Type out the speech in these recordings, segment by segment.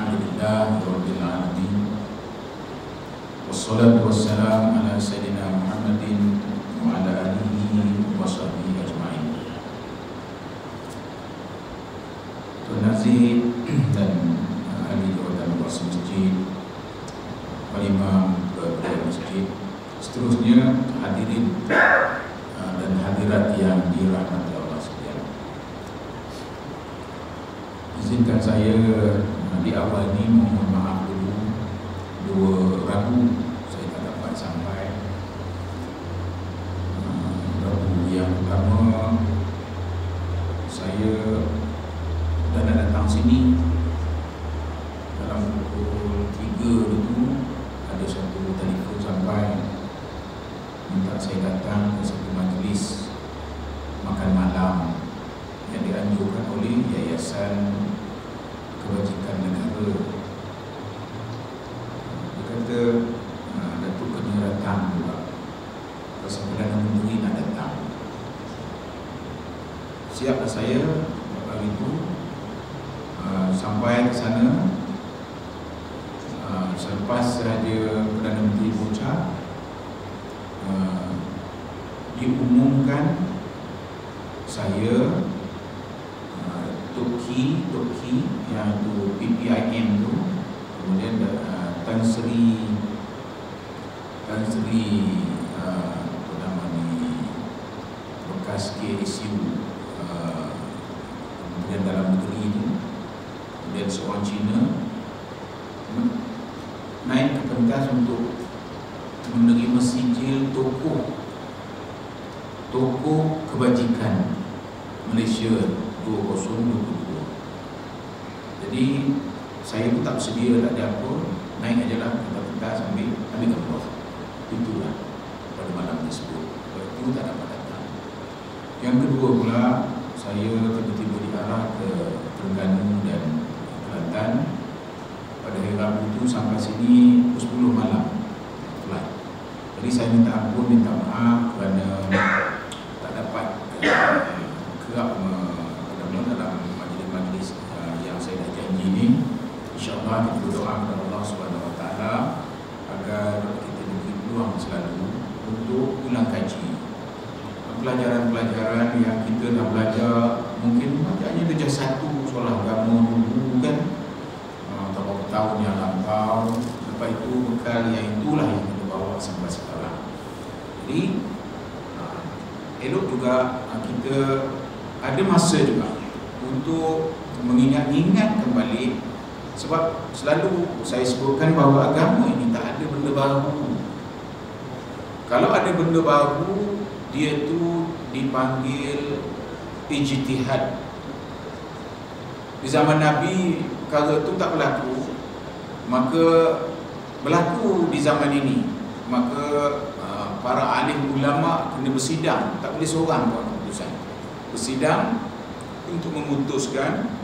Alhamdulillahirabbil alamin. Wassalatu wassalamu ala sayyidina Muhammadin wa ala alihi wa sahbihi ajma'in. Tuan Nazir dan ahli jawatan kuasa masjid, imam berada masjid, seterusnya hadirin dan hadirat yang dirahmati Allah sekalian. Izinkan saya di awal ini mohon maaf dulu, 2 Rabu saya tak dapat sampai. Rabu yang pertama saya dah nak datang sini dalam pukul 3 dulu, ada satu telefon sampai minta saya datang ke satu majlis makan malam yang dianjurkan oleh Yayasan Kebajikan Negara. Dia kata Datuk kena datang juga, Pasal Perdana Menteri nak datang. Siaplah saya hari itu. Sampai ke sana, selepas sahaja Perdana Menteri bocah, diumumkan saya Toki yang itu PPIM tu, kemudian Tan Sri apa nama ni, bekas KSU Kementerian Dalam Negeri itu, kemudian seorang Cina naik ke pentas untuk menerima sijil tokoh kebajikan Malaysia 2022. Jadi saya pun tak bersedia, tak ada apa, naik aja lah ke pentas, ambil gambar. Itulah pada malam tersebut. Lepas itu tak dapat datang. Yang kedua pula, saya tiba-tiba diarah ke Terengganu dan Kelantan. Pada hari Rabu itu sampai sini pukul 10 malam flight. Jadi saya minta ampun, minta maaf kerana tak dapat kerap dalam majlis-majlis yang saya dah janji ini. InsyaAllah kita berdoa kepada Allah SWT agar kita diberi peluang selalu untuk ulang kaji pelajaran-pelajaran yang kita dah belajar. Mungkin bacaannya darjah 1 soal agama dulu kan, beberapa tahun yang lampau. Lepas itu bekal yang itulah yang kita bawa sampai sekarang. Jadi elok juga kita ada masa juga untuk mengingat-ingat kembali, sebab selalu saya sebutkan bahawa agama ini tak ada benda baru. Kalau ada benda baru, dia tu dipanggil ijtihad. Di zaman Nabi perkara tu tak berlaku, maka berlaku di zaman ini. Maka para alim ulama kena bersidang, tak boleh seorang buat keputusan. Bersidang untuk memutuskan.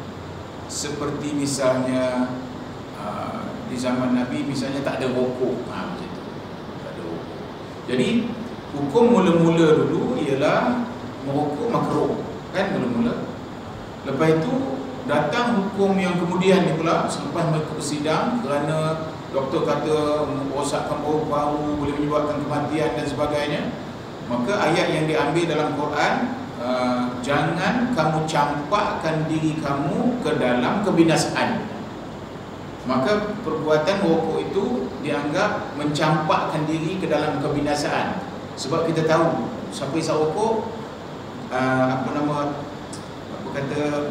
Seperti misalnya di zaman Nabi misalnya tak ada rokok, macam tu, tak ada rokok. Jadi hukum mula-mula dulu ialah merokok makruh, kan, mula-mula. Lepas itu datang hukum yang kemudian ni pula, selepas mereka bersidang kerana doktor kata merosakkan paru-paru, boleh menyebabkan kematian dan sebagainya. Maka ayat yang diambil dalam Quran, jangan kamu campakkan diri kamu ke dalam kebinasaan. Maka perbuatan rokok itu dianggap mencampakkan diri ke dalam kebinasaan. Sebab kita tahu siapa isap rokok,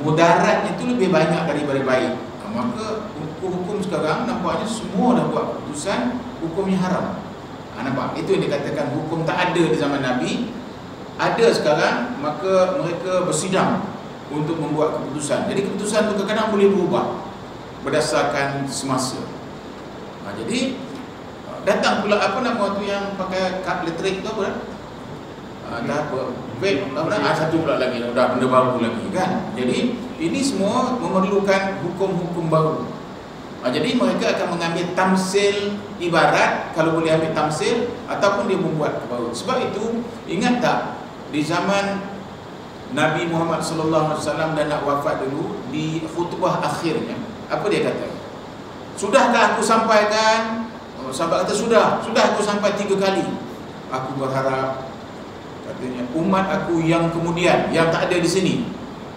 mudaratnya itu lebih banyak daripada baik. Maka hukum sekarang nampaknya semua dah buat keputusan hukumnya haram. Nampak? Itu yang dikatakan hukum tak ada di zaman Nabi. Ada sekarang, maka mereka bersidang untuk membuat keputusan. Jadi keputusan itu kadang-kadang boleh berubah berdasarkan semasa. Jadi datang pula apa nama tu yang pakai kad elektrik tu apa? Dah apa? Vape, satu pula lagi, dah benda baru lagi kan. Jadi ini semua memerlukan hukum-hukum baru. Jadi mereka akan mengambil tamsil ibarat, kalau boleh ambil tamsil, ataupun dia membuat baru. Sebab itu ingat tak, di zaman Nabi Muhammad SAW dan nak wafat dulu, di khutbah akhirnya apa dia kata? Sudahkah aku sampaikan? Sahabat kata sudah aku sampai 3 kali. Aku berharap, katanya, umat aku yang kemudian, yang tak ada di sini,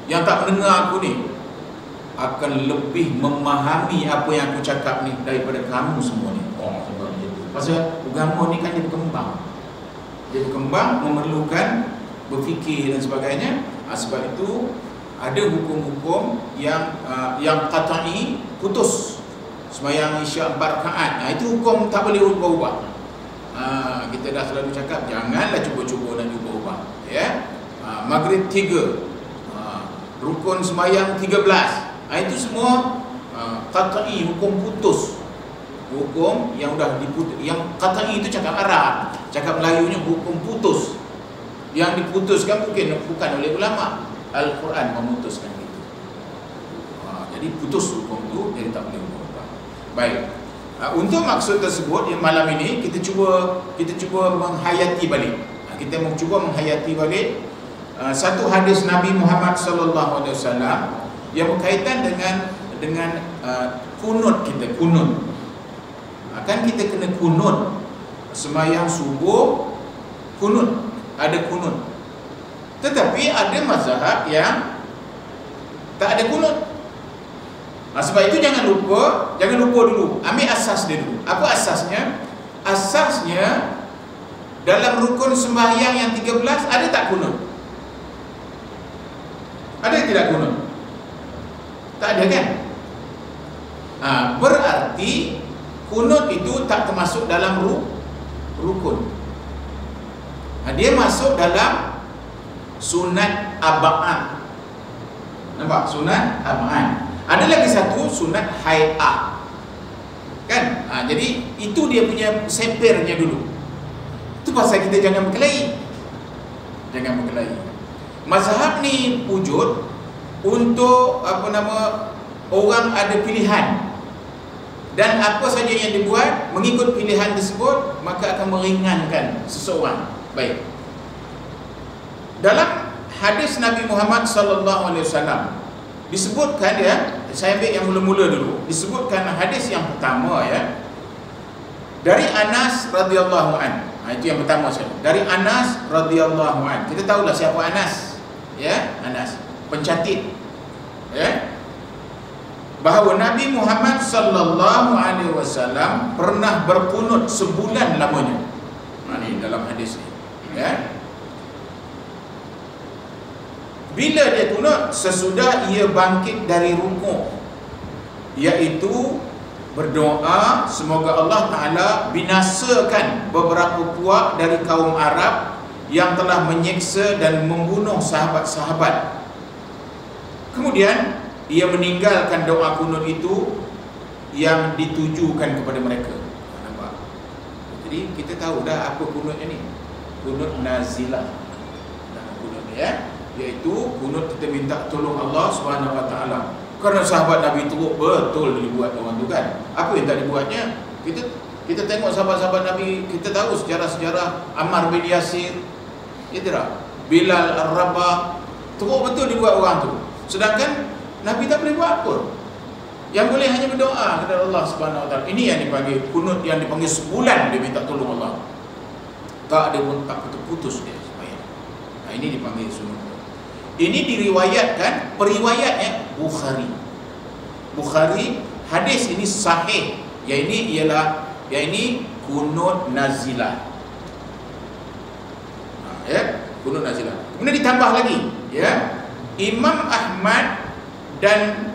yang tak mendengar aku ni, akan lebih memahami apa yang aku cakap ni daripada kamu semua ni. Sebab itu. Pasal agama ni kan dia berkembang. Dia berkembang, memerlukan berfikir dan sebagainya. Sebab itu ada hukum-hukum yang qat'i, putus. Sembahyang Isyak 4 rakaat, itu hukum tak boleh ubah-ubah. Kita dah selalu cakap, janganlah cuba-cuba nak ubah-ubah, ya. Maghrib 3, rukun sembahyang 13, itu semua qat'i, hukum putus. Hukum yang dah diputus. Yang qat'i itu cakap Arab, cakap Melayunya hukum putus. Yang diputuskan bukan oleh ulama. Al-Quran memutuskan itu. Jadi putus hukum itu, jadi tak boleh ubah. Baik. Untuk maksud tersebut, malam ini kita cuba menghayati balik. Kita cuba menghayati balik satu hadis Nabi Muhammad sallallahu alaihi wasallam yang berkaitan dengan kunut kita, kunut. Kan kita kena kunut sembahyang subuh, kunut, ada kunut. Tetapi ada mazhab yang tak ada kunut. Sebab itu jangan lupa dulu. Ambil asas dia dulu. Apa asasnya? Asasnya dalam rukun sembahyang yang 13 ada tak kunut? Ada tidak kunut? Tak ada kan? Berarti kunut itu tak termasuk dalam rukun. Dia masuk dalam sunat aba'an. Nampak? Sunat aba'an. Ada lagi satu sunat hay'ah. Kan? Jadi itu dia punya sepernya dulu. Itu pasal kita jangan berkelahi. Jangan berkelahi. Mazhab ni wujud untuk orang ada pilihan. Dan apa saja yang dibuat mengikut pilihan tersebut, maka akan meringankan seseorang. Baik. Dalam hadis Nabi Muhammad sallallahu alaihi wasallam disebutkan, saya ambil yang mula-mula dulu. Disebutkan hadis yang pertama, dari Anas radhiyallahu an. Itu yang pertama sekali. Dari Anas radhiyallahu an. Kita tahulah siapa Anas. Anas, pencatit. Bahawa Nabi Muhammad sallallahu alaihi wasallam pernah berkunut sebulan lamanya. Ini dalam hadis ni. Bila dia kunut? Sesudah ia bangkit dari rukuk, iaitu berdoa semoga Allah Ta'ala binasakan beberapa puak dari kaum Arab yang telah menyeksa dan membunuh sahabat-sahabat. Kemudian ia meninggalkan doa kunut itu yang ditujukan kepada mereka. Nampak? Jadi kita tahu dah apa kunutnya ni. Kunut nazilah. Kunut ni, iaitu kunut kita minta tolong Allah Subhanahu Wa Taala. Kerana sahabat Nabi teruk betul dibuat orang tu kan. Apa yang tak dibuatnya? Kita tengok sahabat-sahabat Nabi, kita tahu sejarah-sejarah Ammar bin Yasir, Bilal Ar-Rabah, teruk betul dibuat orang tu. Sedangkan Nabi tak boleh buat apa. Yang boleh hanya berdoa kepada Allah Subhanahu Wa Taala. Ini yang dipanggil kunut, yang dipanggil sebulan dia minta tolong Allah. Tak ada pun tak putus dia supaya. Ini dipanggil sunat. Ini diriwayatkan, periwayatnya Bukhari. Hadis ini sahih. Yang ini kunut nazilah. Kunut nazilah. Kemudian ditambah lagi, Imam Ahmad dan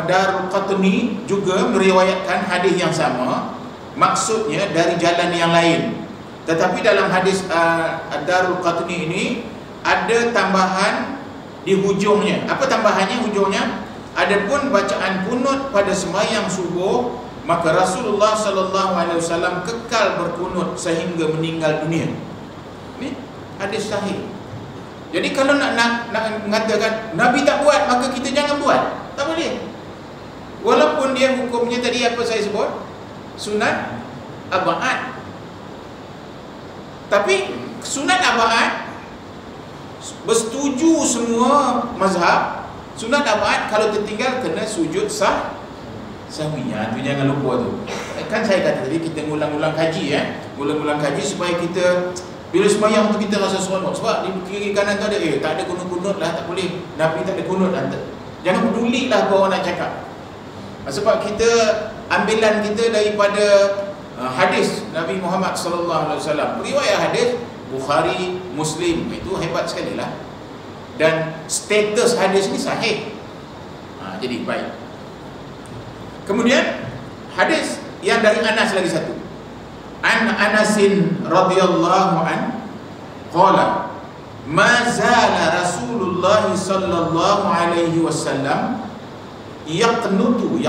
Darqutni juga meriwayatkan hadis yang sama, maksudnya dari jalan yang lain. Tetapi dalam hadis Darqutni ini ada tambahan di hujungnya. Apa tambahannya hujungnya? Adapun bacaan kunut pada sembahyang subuh, maka Rasulullah sallallahu alaihi wasallam kekal berkunut sehingga meninggal dunia. Ini hadis sahih. Jadi kalau nak mengatakan Nabi tak buat, maka kita jangan buat. Tak boleh. Walaupun dia hukumnya tadi apa saya sebut, sunat aba'at. Tapi sunat aba'at bersetuju semua mazhab, Sunat abad kalau tertinggal kena sujud sahwi. Tu jangan lupa tu. Kan saya kata tadi kita ngulang-ulang kaji ngulang-ulang kaji supaya kita bila sembahyang tu kita rasa seronok. Sebab di kiri kanan tu ada tak ada kunut-kunut lah, tak boleh. Nabi tak ada kunut lah. Jangan peduli lah apa orang nak cakap. Sebab kita ambilan kita daripada hadis Nabi Muhammad sallallahu alaihi wasallam. Riwayat hadis Bukhari, Muslim, itu hebat sekali lah. Dan status hadis ni sahih. Jadi baik. Kemudian hadis yang dari Anas lagi satu. An Anasin radhiyallahu an qala ma zala Rasulullah sallallahu alaihi wasallam yaqnutu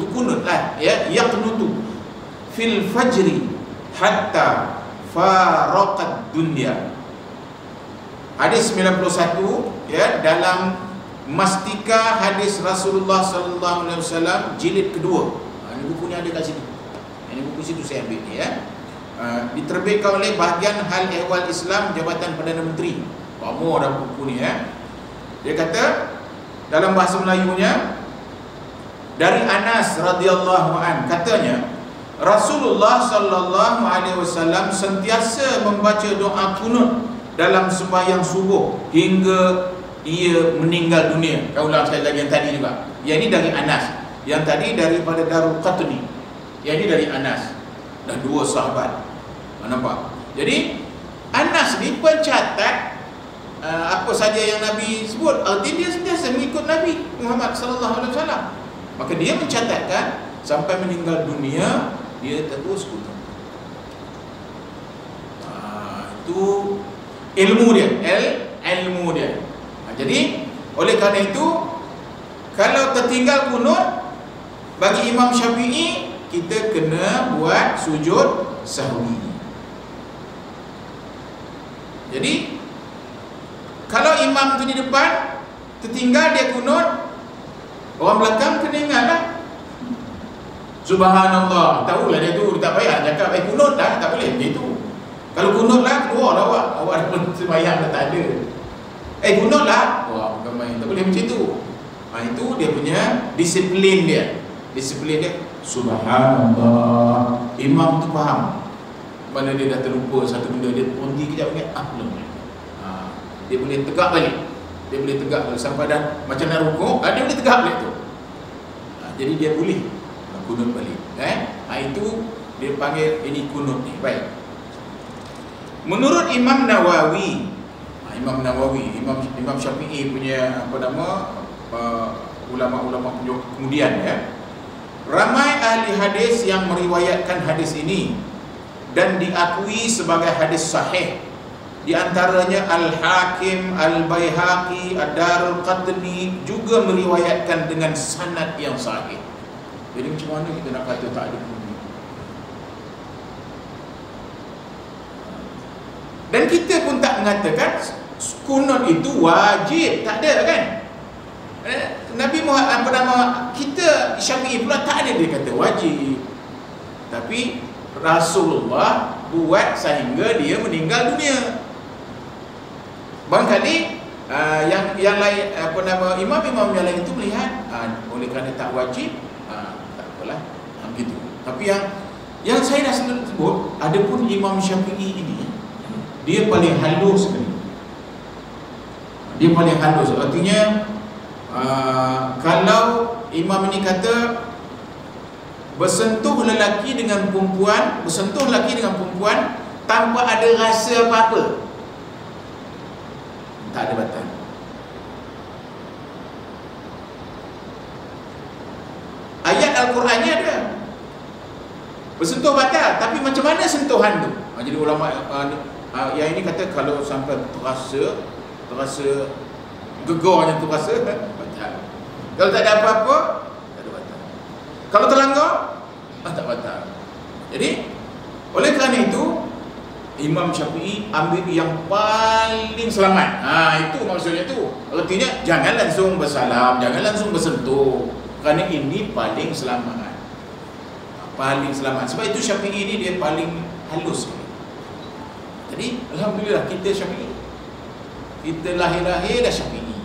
tu kunut lah yaqnutu fil fajri hatta faraqad dunya. Hadis 91 dalam Mastika hadis Rasulullah sallallahu alaihi wasallam jilid kedua. Ini bukunya ada kat sini. Ini buku situ saya ambil ni diterbitkan oleh Bahagian Hal Ehwal Islam Jabatan Perdana Menteri. Lama dah buku ni Dia kata dalam bahasa Melayunya, dari Anas radhiyallahu an katanya Rasulullah sallallahu alaihi wasallam sentiasa membaca doa kunut dalam sembahyang subuh hingga ia meninggal dunia. Kau ulang sekali lagi yang tadi juga. Yang ini dari Anas. Yang tadi daripada Darul Qatni. Yang ini dari Anas. Dan dua sahabat. Nampak? Jadi Anas ni pencatat apa saja yang Nabi sebut. Artinya dia sentiasa mengikut Nabi Muhammad sallallahu alaihi wasallam. Maka dia mencatatkan sampai meninggal dunia dia terus kunut. Itu ilmu dia, ilmu dia. Jadi oleh kerana itu kalau tertinggal kunut bagi Imam Syafi'i kita kena buat sujud sahwi. Jadi kalau imam tu di depan tertinggal dia kunut, orang belakang kena ingat lah. Subhanallah, tahulah dia tu tak payah cakap kunut dah, tak boleh begitu. Kalau kunut lah keluar dah awak pun sembahyang dah tak ada. Kunut lah, bukan main, tak boleh macam tu. Itu dia punya disiplin dia. Disiplin dia, subhanallah. Imam tu faham. Mana dia dah terlupa satu benda, dia berhenti kejap ingat, belum. Dia boleh tegak balik. Dia boleh tegak balik sampai dah macam nak rukuk, dia boleh tegak balik tu. Jadi dia boleh kunut balik. Itu dia panggil ini kunut ni. Baik. Menurut Imam Nawawi, Imam Syafi'i punya ulama-ulama kemudian ramai ahli hadis yang meriwayatkan hadis ini dan diakui sebagai hadis sahih. Di antaranya Al-Hakim, Al-Baihaqi, Ad-Darul Qatni juga meriwayatkan dengan sanad yang sahih. Jadi macam mana kita nak kata tak ada kunut? Dan kita pun tak mengatakan kunut itu wajib, tak ada kan? Nabi Muhammad kita Syafi'i pula tak ada dia kata wajib. Tapi Rasulullah buat sehingga dia meninggal dunia. Barangkali yang lain imam-imam yang lain itu melihat oleh kerana tak wajib tak apalah begitu. Tapi yang saya dah sebut, adapun Imam Syafi'i ini dia paling halus sekali. Dia paling halus. Artinya kalau imam ini kata bersentuh lelaki dengan perempuan tanpa ada rasa apa-apa, tak ada batal. Ayat Al-Qurannya ada bersentuh batal, tapi macam mana sentuhan tu? Jadi ulama yang ini kata kalau sampai terasa gegarnya terasa batal. Kalau tak ada apa-apa, tak ada batal. Kalau terlanggar, tak batal. Jadi oleh kerana itu Imam Syafi'i ambil yang paling selamat. Itu maksudnya tu. Artinya jangan langsung bersalam, jangan langsung bersentuh, kerana ini paling selamat. Paling selamat. Sebab itu Syafi'i ini dia paling halus. Jadi alhamdulillah kita Syafi'i. Kita lahir-lahir dah Syafi'i.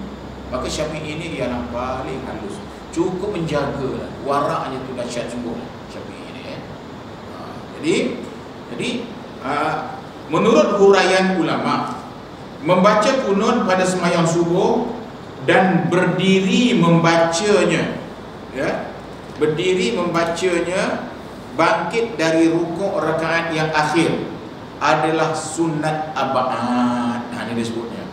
Maka Syafi'i ini dia yang paling halus. Cukup menjaga lah. Waraknya tu dahsyat sungguh Syafi'i ini Jadi menurut huraian ulama, membaca kunut pada sembahyang subuh dan berdiri membacanya, ya, berdiri membacanya bangkit dari rukuk rakaat yang akhir adalah sunat abad. Ini disebutnya.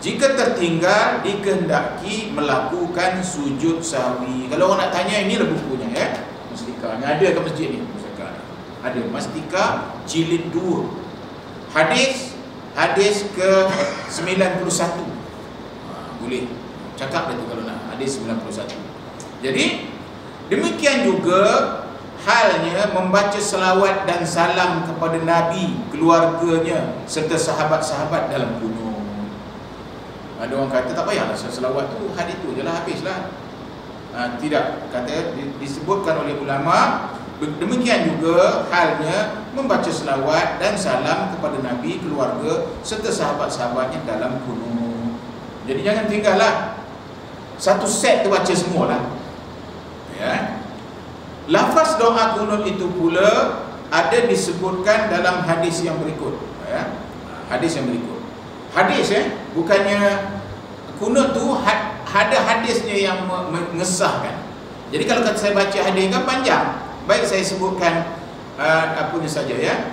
Jika tertinggal, dikehendaki melakukan sujud sahwi. Kalau orang nak tanya, inilah bukunya, ya, Mastika. Ini ada kat masjid ni, ada Mastika jilid 2. Hadis ke 91. Boleh cakap dah tu kalau nak. Hadis 91. Jadi demikian juga halnya membaca selawat dan salam kepada Nabi, keluarganya serta sahabat-sahabat dalam kunut. Ada orang kata tak payahlah selawat tu, hadis tu je lah, habislah. Tidak, kata disebutkan oleh ulama. Demikian juga halnya membaca selawat dan salam kepada Nabi, keluarga serta sahabat-sahabatnya dalam kunut. Jadi jangan tinggallah satu set terbaca semualah, ya. Lafaz doa kunut itu pula ada disebutkan dalam hadis yang berikut, ya. Hadis yang berikut. Hadis, bukannya kunut tu ada hadisnya yang mengesahkan. Jadi kalau kata saya baca hadis kan panjang. Baik, saya sebutkan apanya saja, ya.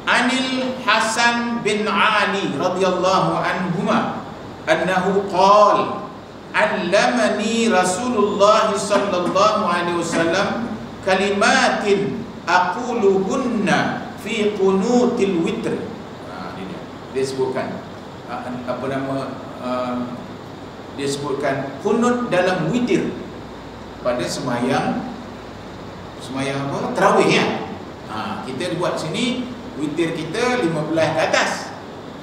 Anil Hasan bin Ali radhiyallahu anhuma annahu qala allamani Rasulullah sallallahu alaihi wasallam kalimatin aquluhunna fi qunutil witr. Dia sebutkan apa nama, dia sebutkan kunut dalam witir pada sembahyang apa? Tarawih, ya. Kita buat sini witir kita 15 ke atas.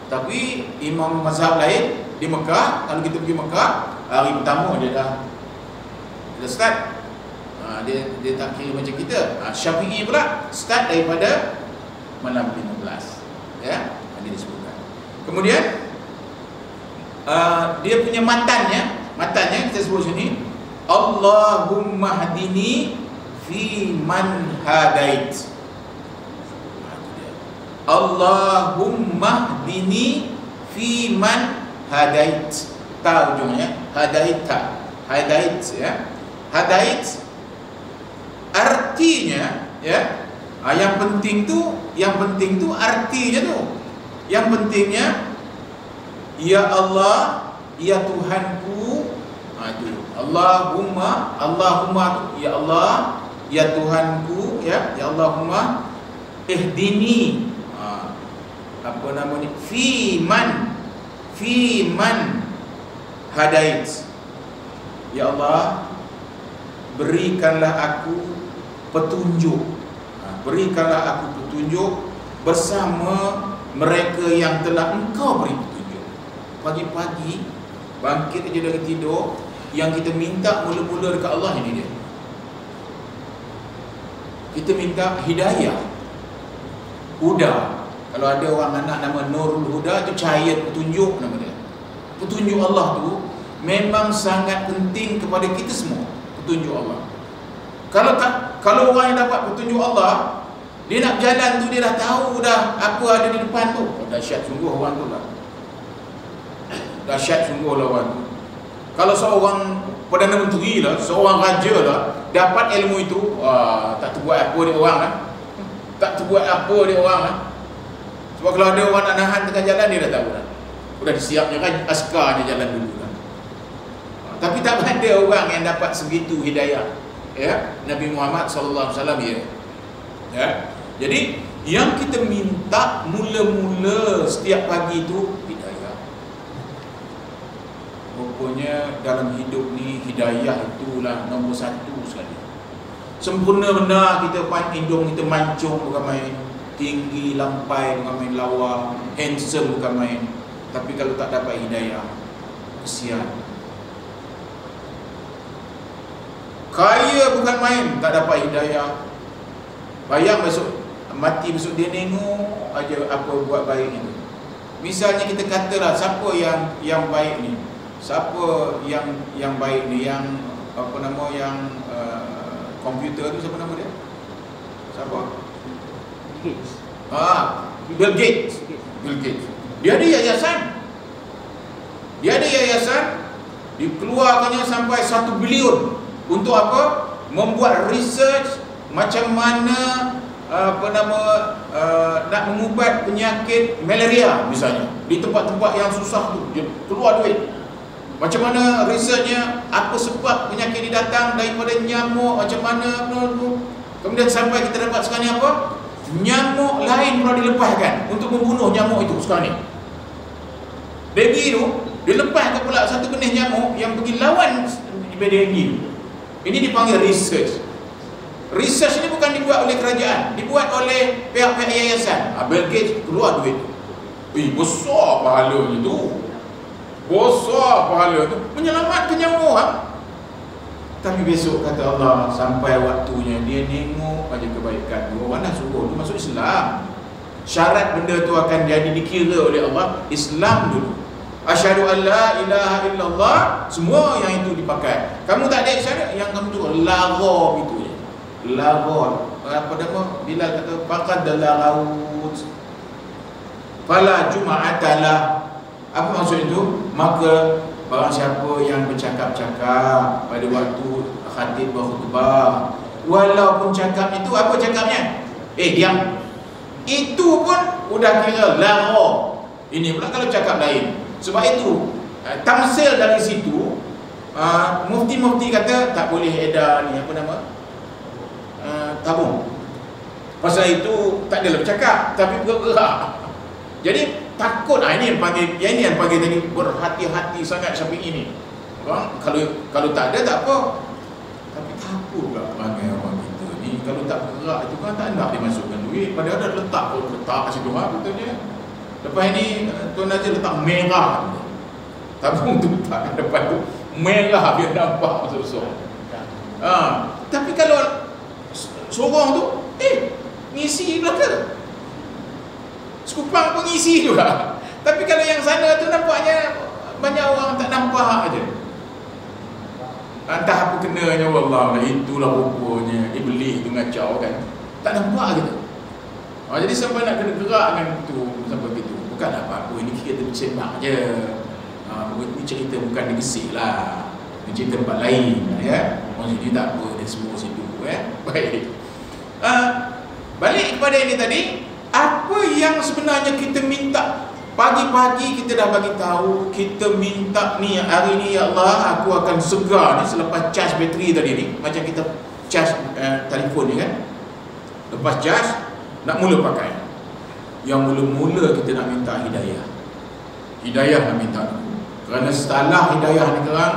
Tapi imam mazhab lain di Mekah, kalau kita pergi Mekah, hari pertama dia dah start. Dia tak kira macam kita. Syafi'i pula start daripada malam 15, ya. Dia disebutkan. Kemudian dia punya matannya kita sebut sini, Allahumma hdini fi man hadait. Allahumma hdini fi man hadait. Ta ujungnya hadaita. Hadait, ya. Hadait artinya, ya. Yang penting tu artinya tu. Yang pentingnya, ya Allah, ya Tuhanku. Itu Allahumma ya Allah, ya Tuhanku, ya Allahumma ihdini, apa nama ni, fi man hadait. Ya Allah, berikanlah aku petunjuk, berikanlah aku petunjuk bersama mereka yang telah Engkau beri petunjuk. Pagi-pagi bangkit aja dari tidur, yang kita minta mula-mula dekat Allah ini dia. Kita minta hidayah, huda. Kalau ada orang anak nama Nurul Huda, tu cahaya petunjuk nama dia. Petunjuk Allah tu memang sangat penting kepada kita semua. Petunjuk Allah. Kalau orang yang dapat petunjuk Allah, dia nak jalan tu dia dah tahu dah apa ada di depan tu. Dahsyat sungguh orang tu lah. Dahsyat sungguh lah orang tu. Kalau seorang Perdana Menteri lah, seorang raja lah, dapat ilmu itu, tak terbuat apa dia orang lah. Tak terbuat apa dia orang lah. Sebab kalau ada orang nak nahan tengah jalan, dia dah tahu lah. Sudah disiapnya kan askar dia jalan dulu kan. Tapi tak ada orang yang dapat segitu hidayah, ya. Nabi Muhammad SAW, ya. Jadi yang kita minta mula-mula setiap pagi itu hidayah. Rupanya dalam hidup ni hidayah itulah nombor satu sekali. Sempurna benar kita hidung kita mancung bukan main, tinggi lampai bukan main, lawa handsome bukan main. Tapi kalau tak dapat hidayah, kesian. Kaya bukan main, tak dapat hidayah. Bayang besok mati, besok dia tengok aja apa buat baik itu. Misalnya kita katalah siapa yang baik ni, siapa yang baik ni, yang apa nama, yang komputer tu, siapa nama dia? Siapa? Gates. Bill Gates. Bill Gates. Dia ada yayasan. Dikeluarkannya sampai 1 bilion untuk apa? Membuat research macam mana nak mengubat penyakit malaria misalnya di tempat-tempat yang susah tu. Dia keluar duit. Macam mana researchnya, apa sebab penyakit ini datang, daripada nyamuk, macam mana. Kemudian sampai kita dapat sekarang ni apa? Nyamuk lain pula dilepaskan untuk membunuh nyamuk itu sekarang ni. Dengue tu dilepaskan pula satu jenis nyamuk yang pergi lawan dengue. Ini dipanggil research. Research ni bukan dibuat oleh kerajaan, dibuat oleh pihak-pihak yayasan. Bill Gates keluar duit. Besar pahalanya tu. Besar pahala tu, menyelamatkan nyawa orang. Tapi besok kata Allah, sampai waktunya dia nengok aja kebaikan tu, orang dah suruh tu masuk Islam. Syarat benda tu akan jadi dikira oleh Allah Islam dulu. Asyhadu an la ilaha illallah, semua yang itu dipakai. Kamu tak ada syarat, yang kamu tu lagha itu je. Lagha. Apa nama? Bilal kata faqad dalaghut. Fala juma'atalah. Apa maksud itu? Maka barang siapa yang bercakap-cakap pada waktu khatib berkhutbah, walaupun cakap itu, apa cakapnya? Diam. Itu pun udah kira lagha. Ini pula kalau cakap lain. Sebab itu tamsil dari situ, mufti-mufti kata tak boleh edar ni, apa nama? Tabung. Pasal itu tak adalah bercakap, tapi bergerak. Jadi takut. Ini yang panggil tadi berhati-hati sangat sampai ini. Orang kalau tak ada tak apa, tapi takut pula perangai orang kita ni. Kalau tak bergerak itu kan tak nak dimasukkan duit, padahal dah letak kat situ katanya. Lepas ini Tuan Najib letak merah, tabung tu letak kat depan tu merah biar nampak besar. Tapi kalau sorong tu ngisi belaka, Sekupang pun ngisi juga. Tapi kalau yang sana tu nampaknya banyak orang tak nampak aja. Entah apa kenanya, wallah, itulah rupanya iblis tu ngacau kan. Tak nampak gitu. Jadi sampai nak kena gerak dengan tu sampai gitu. Bukan apa-apa, ini kita bercakap je. Ini cerita bukan di Gesik lah. Ini cerita tempat lain ya. Orang sini tak apa, dia semua situ Baik. Balik kepada ini tadi, apa yang sebenarnya kita minta? Pagi-pagi kita dah bagi tahu, kita minta ni hari ni, ya Allah, aku akan segar ni selepas charge bateri tadi ni, macam kita charge telefon ni kan. Lepas charge nak mula pakai. Yang mula-mula kita nak minta hidayah. Hidayah nak minta. Kerana setelah hidayah ni kerang,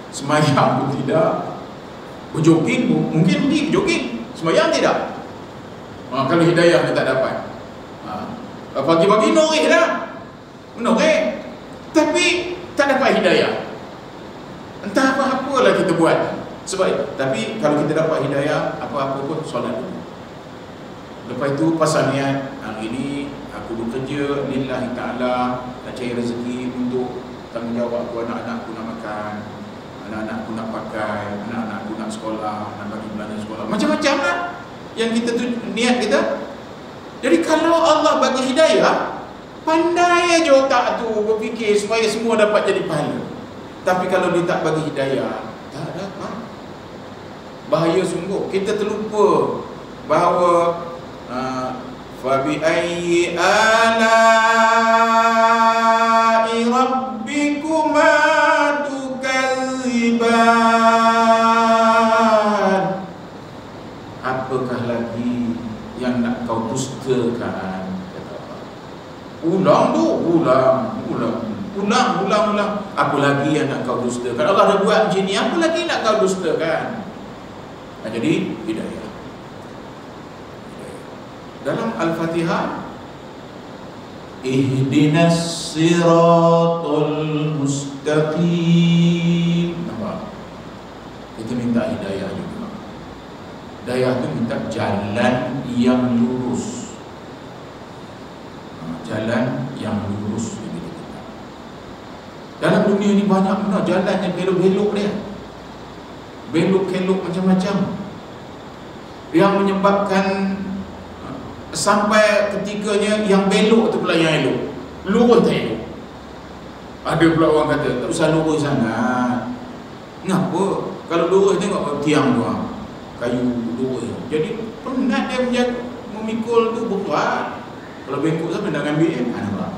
semayang pun tidak, berjogging mungkin pergi berjogging, semayang tidak. Kalau hidayah ni tak dapat, pagi-pagi noreh dah, menoreh, tapi tak dapat hidayah. Entah apa-apalah kita buat. Sebab tapi kalau kita dapat hidayah, apa-apa pun solat dulu. Lepas itu pasal niat, hari ini aku bekerja lillahi ta'ala, nak cari rezeki untuk tanggungjawab aku, anak-anakku nak makan, anak-anakku nak pakai, anak-anakku nak sekolah, nak bagi belanja sekolah, macam-macam lah yang kita tu niat kita. Jadi kalau Allah bagi hidayah, pandai aja otak tu berfikir supaya semua dapat jadi pahala. Tapi kalau dia tak bagi hidayah, tak dapat. Bahaya sungguh. Kita terlupa bahawa fabi ayyi ala'i rabbikuma tukadziban. Apakah lagi yang nak kau dustakan? Ulang. Apa lagi yang nak kau dustakan? Allah dah buat macam ni, apa lagi nak kau dustakan? Jadi hidayah. Dalam Al-Fatihah, ihdinas siratal mustaqim. Nampak? Kita minta hidayah juga. Hidayah itu minta jalan yang lurus. Jalan yang lurus. Dalam dunia ni banyak benar jalan yang belok-belok dia. Belok-kelok macam-macam. Yang menyebabkan sampai ketikanya yang belok tu pula yang elok. Lurus tak elok. Ada pula orang kata tak usah lurus sangat. Kenapa? Kalau lurus tengok tiang tu kayu lurus. Jadi penat dia memikul tu berat. Kalau bengkok siapa nak ambil? Nampak.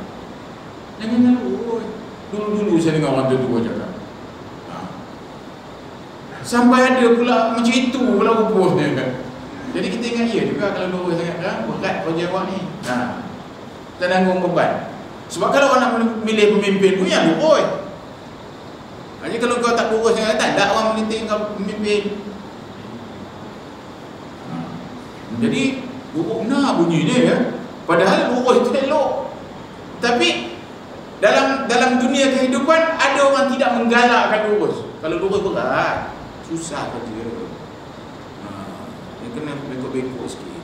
Jangan lurus. Dulu-dulu saya dengar orang tua cakap. Sampai ada pula macam itu pula rupanya kan. Jadi kita ingat ya juga kalau lurus sangat kan berat projek awak ni. Tak tanggung beban. Sebab kalau orang nak milih pemimpin pun yang lurus. Jadi kalau kau tak lurus sangat tak ada orang melinting kau pemimpin. Jadi buruk benar bunyi dia ya. Padahal lurus itu elok. Tapi dalam dunia kehidupan ada orang tidak menggalakkan lurus. Kalau lurus berat, susah kerja. Dia kena bengkok-bengkok sikit.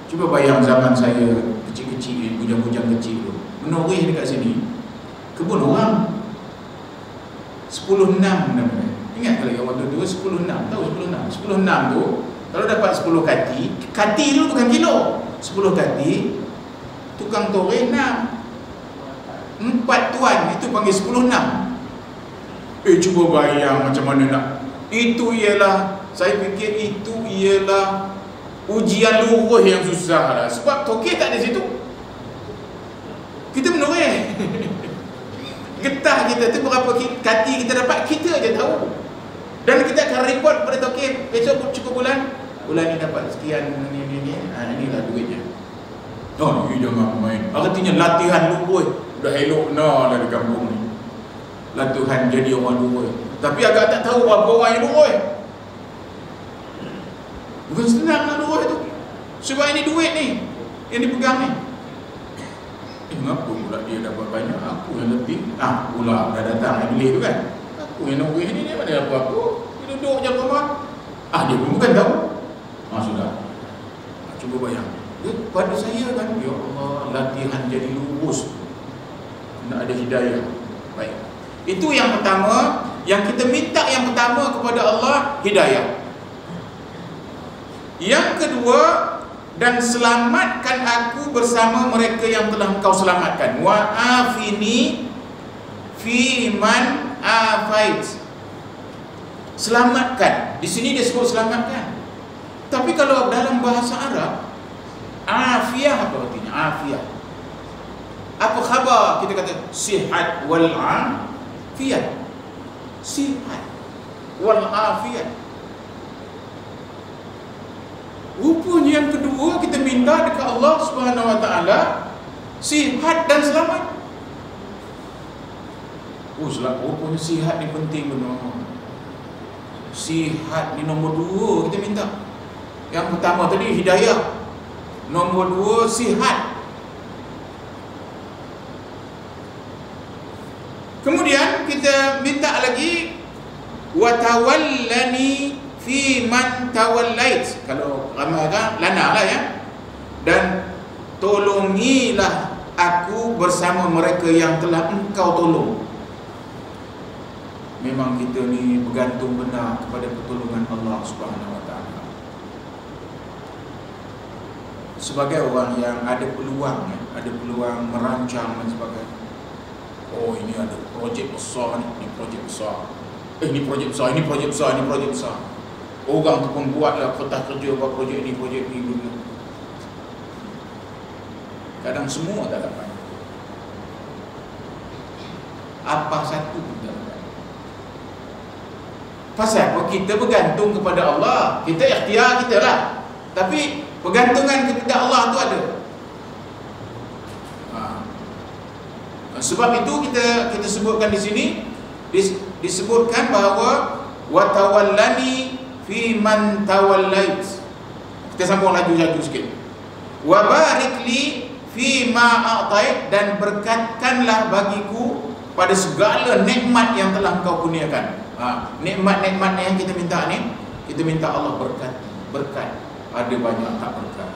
Cuba bayang zaman saya kecil-kecil, bujang-bujang kecil tu. Menoreh dekat sini, kebun orang 10-6 namanya. Ingat tak lagi waktu tu 10-6, tahu 10-6? 10-6 tu kalau dapat 10 kati tu bukan kilo. 10 kati tukang toreh 6. 4 tuan itu panggil 10-6. Cuba bayang macam mana nak. Itu ialah, saya fikir itu ialah ujian lurus yang susah lah. Sebab tokek tak ada situ. Kita menoreh. Getah kita tu berapa kati kita dapat, kita je tahu. Dan kita akan report kepada tokek, besok cukup bulan ni dapat sekian ni. Inilah duitnya. Ni jangan main. Artinya latihan lurus dah elok lah di kampung ni. Latihan jadi orang lurus. Tapi agak tak tahu berapa orang yang lurus. Bukan senang lah lurus tu. Sebab ini duit ni yang dipegang ni. Kenapa pula dia dapat banyak, aku yang lebih. Pula dah datang yang beli tu kan. Aku yang nurus ni dia mana apa-apa. Dia duduk je rumah. Dia pun bukan tahu. Sudah. Cuba bayang. Pada saya kan, ya Allah, latihan jadi lurus. Nak ada hidayah. Baik. Itu yang pertama. Yang kita minta yang pertama kepada Allah, hidayah. Yang kedua, dan selamatkan aku bersama mereka yang telah engkau selamatkan. Wa afini fi man afait. Selamatkan. Di sini dia sebut selamatkan. Tapi kalau dalam bahasa Arab, afiyah apa artinya? Afiyah. Apa khabar kita kata sihat wal afiyah. Sihat wal afiyah. Rupanya yang kedua kita minta dekat Allah Subhanahu Wa Taala sihat dan selamat. Rupanya sihat ni penting benar. Sihat ni nombor 2 kita minta. Yang pertama tadi hidayah, nombor 2 sihat. Kemudian kita minta lagi wa tawallani fi man tawallait. Kalau ramai kan lana lah ya. Dan tolongilah aku bersama mereka yang telah engkau tolong. Memang kita ni bergantung benar kepada pertolongan Allah Subhanahu Wa Taala. Sebagai orang yang ada peluang, ada peluang merancang dan sebagainya. Ini ada projek besar ni, projek besar. Ini projek besar, ini projek besar, ini projek besar. Orang tu pun buatlah kertas kerja buat projek ni dulu. Kadang semua tak dapat. Apa satu pun tak dapat. Pasal apa? Kita bergantung kepada Allah. Kita ikhtiar kita lah. Tapi pergantungan kepada Allah tu ada. Sebab itu kita sebutkan di sini disebutkan bahawa wa tawallani fi man tawallait. Kita sambung laju sikit. Wa barik li fi ma a'tait, dan berkatkanlah bagiku pada segala nikmat yang telah engkau kurniakan. Nikmat-nikmat yang kita minta ni, kita minta Allah berkat. Ada banyak tak berkat.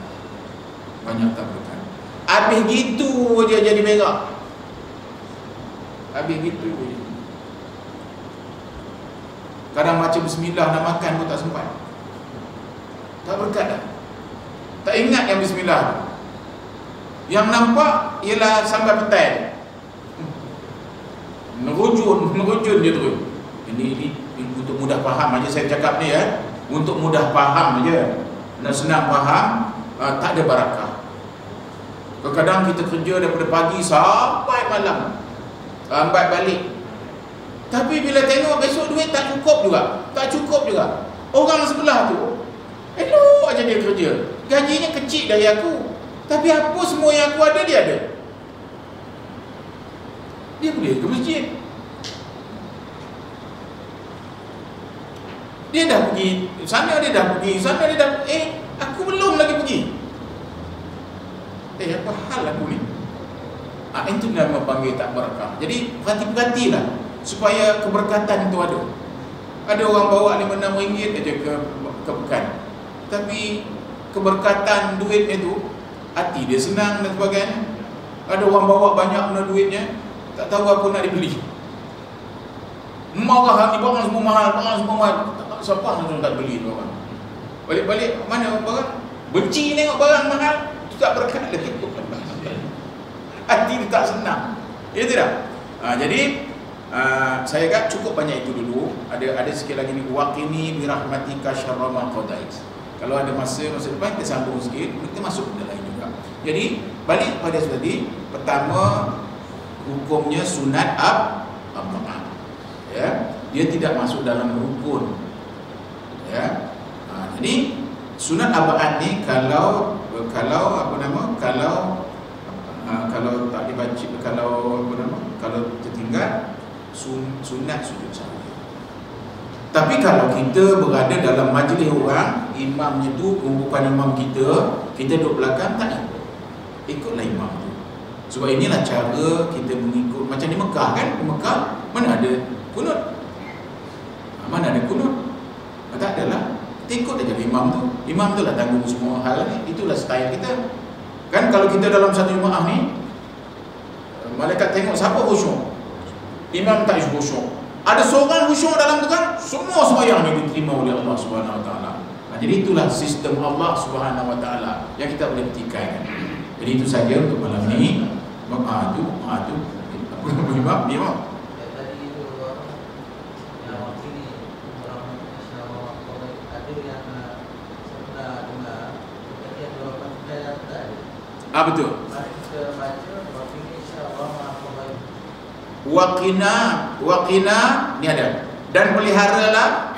Banyak tak berkat. Habis gitu je jadi merah. Habis gitu je. Kadang baca bismillah nak makan pun tak sempat. Tak berkat dah. Tak ingat yang bismillah. Yang nampak ialah sampai petai. Nerujun dia terus. Ini untuk mudah faham aja saya cakap ni ya. Untuk mudah faham aja. Nak senang faham, tak ada barakah. Kadang-kadang kita kerja daripada pagi sampai malam, lambat balik. Tapi bila tengok besok duit tak cukup juga. Orang sebelah tu elok aja dia kerja, gajinya kecil dari aku, tapi apa semua yang aku ada dia ada. Dia boleh ke masjid, dia dah pergi sana, aku belum lagi pergi. Apa hal aku ni? Itu nama panggil tak barakah. Jadi berhati-hatilah supaya keberkatan itu ada. Ada orang bawa RM5-6 aja ke pekan, tapi keberkatan duit itu, hati dia senang dan sebagainya. Ada orang bawa banyak benda duitnya, tak tahu apa nak dibeli. Marah hati, barang semua mahal. Siapa langsung tak beli tu orang. Balik-balik mana barang? Benci tengok barang mahal, tu tak berkat lagi. Hati dia tak senang. Ya tidak? Jadi saya kata cukup banyak itu dulu. Ada sikit lagi ni, waqini birahmatika syarra ma qadait. Kalau ada masa depan kita sambung sikit, kita masuk benda lain juga. Jadi balik pada tadi, pertama hukumnya sunat arba'ah. Ya, dia tidak masuk dalam rukun. Ya. Jadi sunat arba'ah ni kalau tak dibaca, kalau tertinggal sunat sujud sahwi. Tapi kalau kita berada dalam majlis orang, imamnya tu bukan imam kita duduk belakang, tak ikutlah imam tu. Sebab inilah cara kita mengikut. Macam di Mekah kan, di Mekah mana ada kunut? Tak adalah. Kita ikut aja imam tu. Imam tu lah tanggung semua hal ni. Itulah style kita. Kan kalau kita dalam satu jemaah ni, malaikat tengok siapa khusyuk, imam tak khusyuk. Ada seorang khusyuk dalam tu kan, semua sembahyang ni diterima oleh Allah Subhanahu Wa Taala. Jadi itulah sistem Allah Subhanahu Wa Taala yang kita boleh petikaikan. Jadi itu saja untuk malam ni. Imam. Betul. Waqina ni ada. Dan peliharalah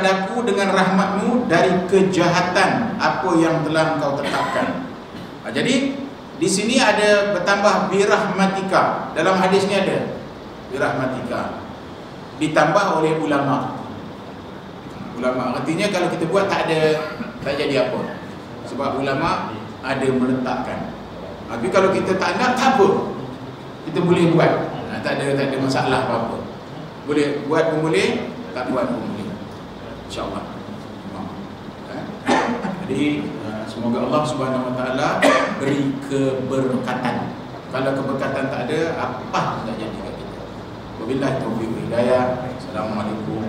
daku dengan rahmatmu dari kejahatan apa yang telah engkau tetapkan. Jadi di sini ada bertambah birahmatika. Dalam hadis ni ada birahmatika ditambah oleh ulama. Artinya kalau kita buat tak jadi apa. Sebab ulama ada meletakkan. Tapi kalau kita tak nak, tak apa, kita boleh buat. Tak ada masalah apa-apa. Boleh buat pun boleh, tak buat pun boleh, InsyaAllah. Jadi semoga Allah Subhanahu Wa Taala beri keberkatan. Kalau keberkatan tak ada, apa tak jadi kat kita. Wabillahi taufiq wal hidayah. Assalamualaikum